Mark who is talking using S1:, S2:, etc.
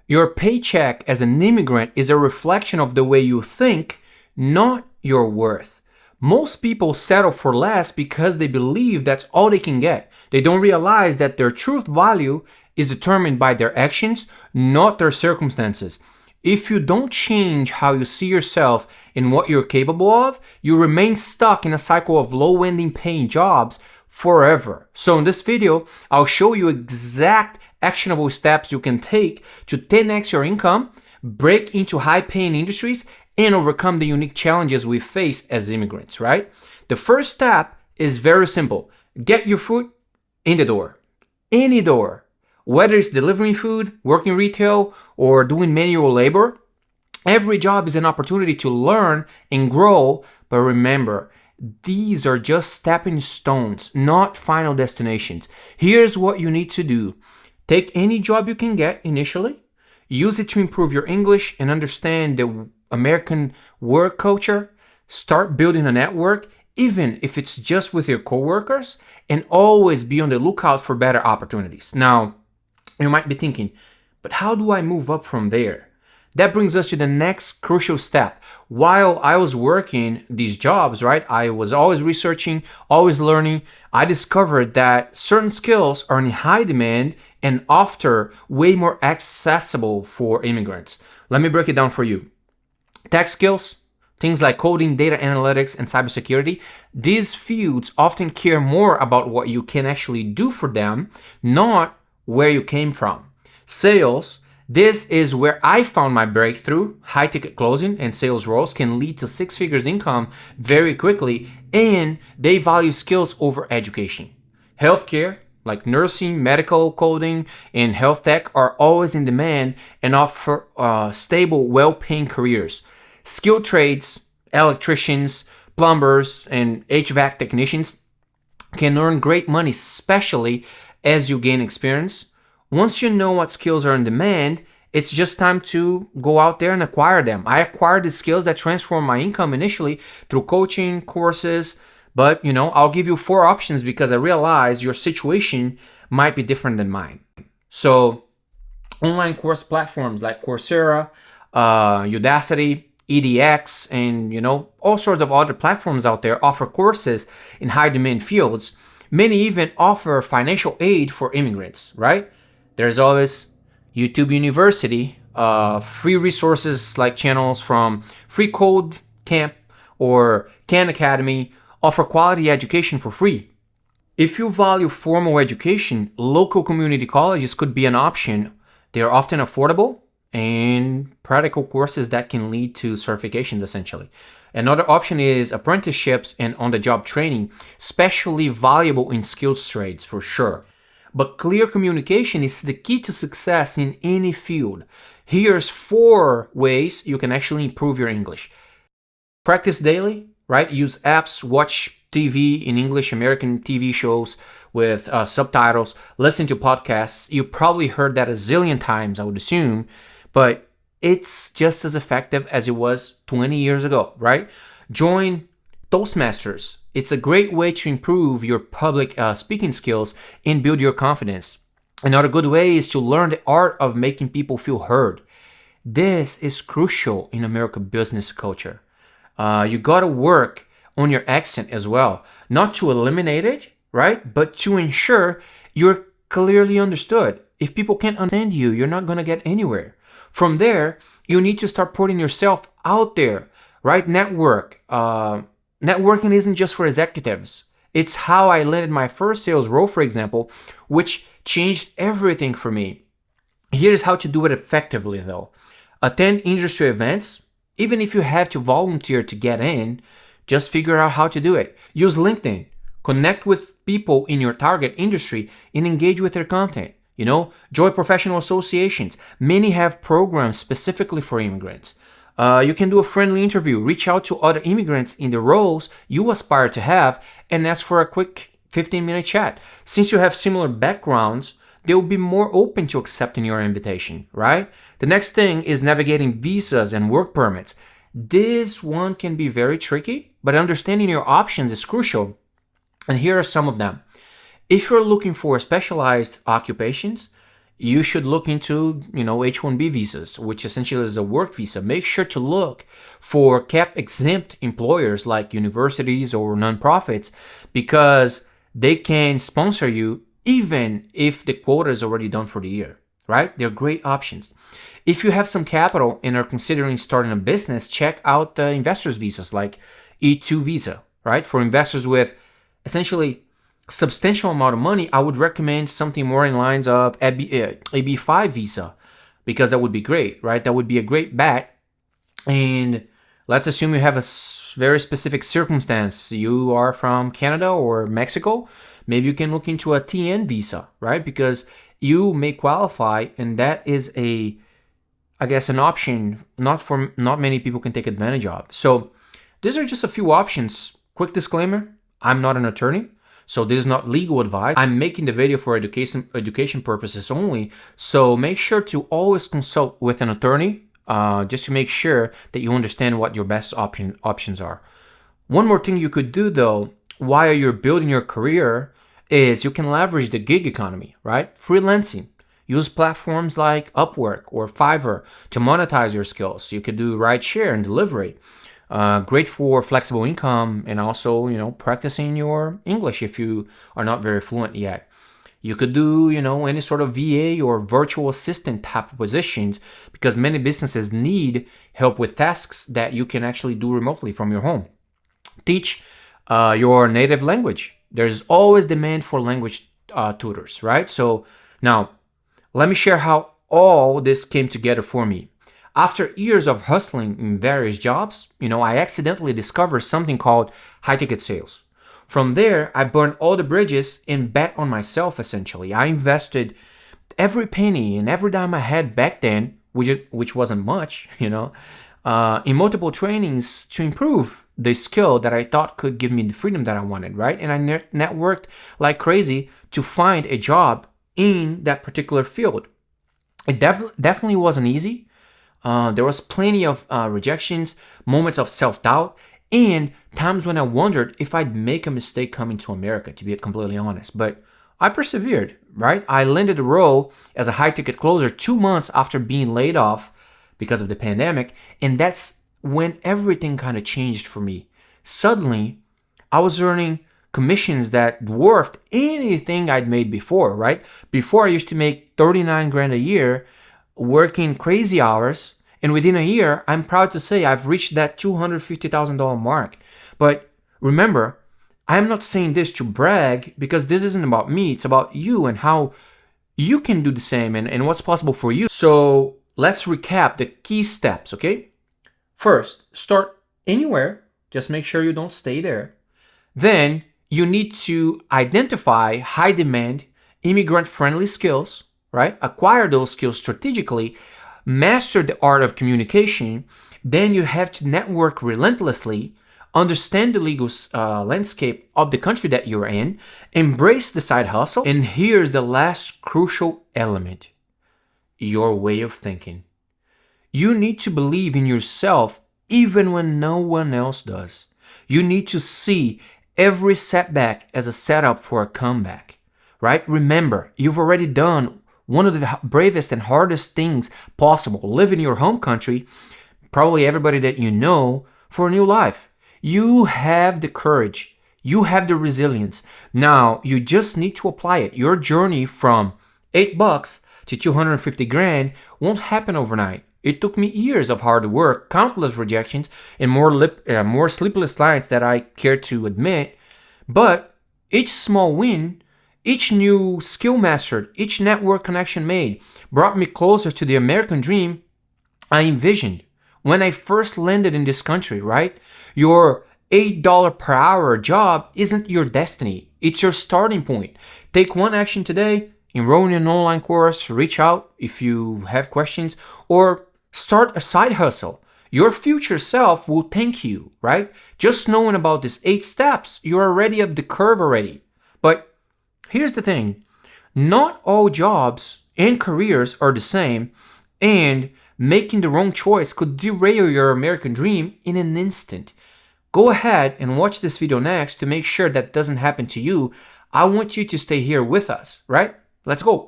S1: Your paycheck as an immigrant is a reflection of the way you think, not your worth. Most people settle for less because they believe that's all they can get. They don't realize that their true value is determined by their actions, not their circumstances. If you don't change how you see yourself and what you're capable of, you remain stuck in a cycle of low-ending paying jobs forever. So in this video, I'll show you exact actionable steps you can take to 10x your income, break into high-paying industries, and overcome the unique challenges we face as immigrants, right? The first step is very simple. Get your foot in the door. Any door. Whether it's delivering food, working retail, or doing manual labor, every job is an opportunity to learn and grow. But remember, these are just stepping stones, not final destinations. Here's what you need to do. Take any job you can get initially, use it to improve your English and understand the American work culture, start building a network, even if it's just with your coworkers, and always be on the lookout for better opportunities. Now, you might be thinking, but how do I move up from there? That brings us to the next crucial step. While I was working these jobs, right, I was always researching, always learning. I discovered that certain skills are in high demand and often way more accessible for immigrants. Let me break it down for you. Tech skills, things like coding, data analytics, and cybersecurity, these fields often care more about what you can actually do for them, not where you came from. Sales, this is where I found my breakthrough. High ticket closing and sales roles can lead to six figures income very quickly, and they value skills over education. Healthcare, like nursing, medical coding, and health tech are always in demand and offer stable, well-paying careers. Skilled trades, electricians, plumbers, and HVAC technicians can earn great money, especially as you gain experience. Once you know what skills are in demand, it's just time to go out there and acquire them. I acquired the skills that transformed my income initially through coaching, courses, but I'll give you 4 options because I realize your situation might be different than mine. So, online course platforms like Coursera, Udacity, EDX, and all sorts of other platforms out there offer courses in high demand fields. Many even offer financial aid for immigrants, right? There's always YouTube University, free resources like channels from Free Code Camp or Khan Academy offer quality education for free. If you value formal education, local community colleges could be an option. They are often affordable and practical courses that can lead to certifications essentially. Another option is apprenticeships and on-the-job training, especially valuable in skilled trades for sure. But clear communication is the key to success in any field. Here's 4 ways you can actually improve your English. Practice daily, right? Use apps, watch TV in English, American TV shows with subtitles, listen to podcasts. You probably heard that a zillion times, I would assume, but it's just as effective as it was 20 years ago, right? Join Toastmasters. It's a great way to improve your public speaking skills and build your confidence. Another good way is to learn the art of making people feel heard. This is crucial in American business culture. You gotta work on your accent as well, not to eliminate it, right? But to ensure you're clearly understood. If people can't understand you, you're not gonna get anywhere. From there, you need to start putting yourself out there, right? Networking isn't just for executives. It's how I landed my first sales role, for example, which changed everything for me. Here's how to do it effectively, though. Attend industry events. Even if you have to volunteer to get in, just figure out how to do it. Use LinkedIn. Connect with people in your target industry and engage with their content. Join professional associations. Many have programs specifically for immigrants. You can do a friendly interview, reach out to other immigrants in the roles you aspire to have, and ask for a quick 15-minute chat. Since you have similar backgrounds, they will be more open to accepting your invitation, right? The next thing is navigating visas and work permits. This one can be very tricky, but understanding your options is crucial. And here are some of them. If you're looking for specialized occupations, you should look into, H-1B visas, which essentially is a work visa. Make sure to look for cap exempt employers like universities or nonprofits, because they can sponsor you even if the quota is already done for the year, right? They're great options. If you have some capital and are considering starting a business, check out the investors visas like E2 visa, right? For investors with essentially substantial amount of money, I would recommend something more in lines of AB5 visa, because that would be great, right? That would be a great bet. And let's assume you have a very specific circumstance. You are from Canada or Mexico. Maybe you can look into a TN visa, right? Because you may qualify, and that is an option not many people can take advantage of. So these are just a few options. Quick disclaimer, I'm not an attorney, so this is not legal advice. I'm making the video for education purposes only. So make sure to always consult with an attorney, just to make sure that you understand what your best options are. One more thing you could do though, while you're building your career, is you can leverage the gig economy, right? Freelancing. Use platforms like Upwork or Fiverr to monetize your skills. You could do rideshare and delivery. Great for flexible income, and also, practicing your English if you are not very fluent yet. You could do, any sort of VA or virtual assistant type of positions, because many businesses need help with tasks that you can actually do remotely from your home. Teach your native language. There's always demand for language tutors, right? So now, let me share how all this came together for me. After years of hustling in various jobs, I accidentally discovered something called high-ticket sales. From there, I burned all the bridges and bet on myself, essentially. I invested every penny and every dime I had back then, which wasn't much, in multiple trainings to improve the skill that I thought could give me the freedom that I wanted, right? And I networked like crazy to find a job in that particular field. It definitely wasn't easy. There was plenty of rejections, moments of self-doubt, and times when I wondered if I'd make a mistake coming to America, to be completely honest. But I persevered, right? I landed a role as a high-ticket closer 2 months after being laid off because of the pandemic, and that's when everything kind of changed for me. Suddenly, I was earning commissions that dwarfed anything I'd made before, right? Before, I used to make 39 grand a year, working crazy hours, and within a year, I'm proud to say I've reached that $250,000 mark. But remember, I'm not saying this to brag, because this isn't about me. It's about you and how you can do the same and what's possible for you. So let's recap the key steps, okay? First, start anywhere. Just make sure you don't stay there. Then you need to identify high demand, immigrant-friendly skills, right? Acquire those skills strategically, master the art of communication. Then you have to network relentlessly, understand the legal landscape of the country that you're in, embrace the side hustle. And here's the last crucial element, your way of thinking. You need to believe in yourself even when no one else does. You need to see every setback as a setup for a comeback, right? Remember, you've already done one of the bravest and hardest things possible, live in your home country, probably everybody that you know, for a new life. You have the courage. You have the resilience. Now, you just need to apply it. Your journey from $8 to 250 grand won't happen overnight. It took me years of hard work, countless rejections, and more sleepless nights that I care to admit. But each small win, each new skill mastered, each network connection made brought me closer to the American dream I envisioned when I first landed in this country, right? Your $8 per hour job isn't your destiny. It's your starting point. Take one action today, enroll in an online course, reach out if you have questions, or start a side hustle. Your future self will thank you, right? Just knowing about these 8 steps, you're already up the curve already. But here's the thing. Not all jobs and careers are the same, and making the wrong choice could derail your American dream in an instant. Go ahead and watch this video next to make sure that doesn't happen to you. I want you to stay here with us, right? Let's go.